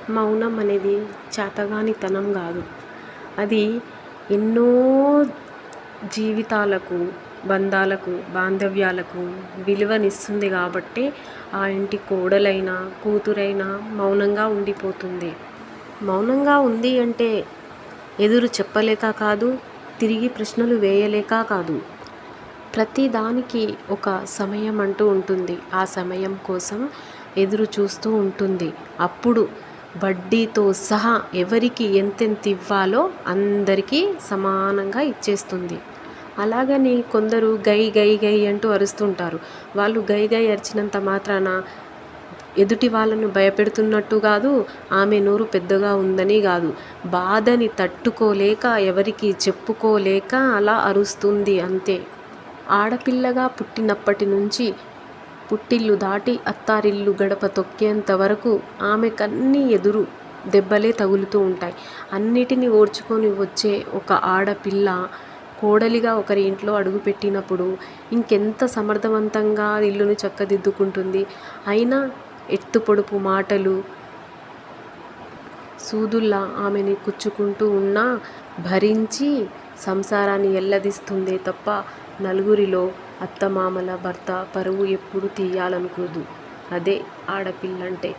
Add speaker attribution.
Speaker 1: మౌనం అనేది చేతగానితనం కాదు. అది ఎన్నో జీవితాలకు, బంధాలకు, బాంధవ్యాలకు విలువనిస్తుంది కాబట్టి ఆ ఇంటి కోడలైనా, కూతురైనా మౌనంగా ఉండిపోతుంది. మౌనంగా ఉంది అంటే ఎదురు చెప్పలేక కాదు, తిరిగి ప్రశ్నలు వేయలేక కాదు. ప్రతి దానికి ఒక సమయం అంటూ ఉంటుంది. ఆ సమయం కోసం ఎదురు చూస్తూ ఉంటుంది. అప్పుడు వడ్డీతో సహా ఎవరికి ఎంతెంత ఇవ్వాలో అందరికీ సమానంగా ఇచ్చేస్తుంది. అలాగని కొందరు గై గై గై అంటూ అరుస్తుంటారు. వాళ్ళు గై గై అరిచినంత మాత్రాన ఎదుటి వాళ్ళను భయపెడుతున్నట్టు కాదు, ఆమె నోరు పెద్దగా ఉందని కాదు. బాధని తట్టుకోలేక, ఎవరికి చెప్పుకోలేక అలా అరుస్తుంది అంతే. ఆడపిల్లగా పుట్టినప్పటి నుంచి పుట్టిల్లు దాటి అత్తారిల్లు గడప తొక్కేంత వరకు ఆమెకన్నీ ఎదురు దెబ్బలే తగులుతూ ఉంటాయి. అన్నిటినీ ఓర్చుకొని వచ్చే ఒక ఆడపిల్ల కోడలిగా ఒకరి ఇంట్లో అడుగుపెట్టినప్పుడు ఇంకెంత సమర్థవంతంగా ఇల్లును చక్కదిద్దుకుంటుంది. అయినా ఎత్తు పొడుపు మాటలు సూదుల్లా ఆమెని కుచ్చుకుంటూ ఉన్నా భరించి సంసారాన్ని ఎల్లదిస్తుందే తప్ప నలుగురిలో అత్తమామల భర్త పరువు ఎప్పుడు తీయాలనుకోదు. అదే ఆడపిల్లంటే.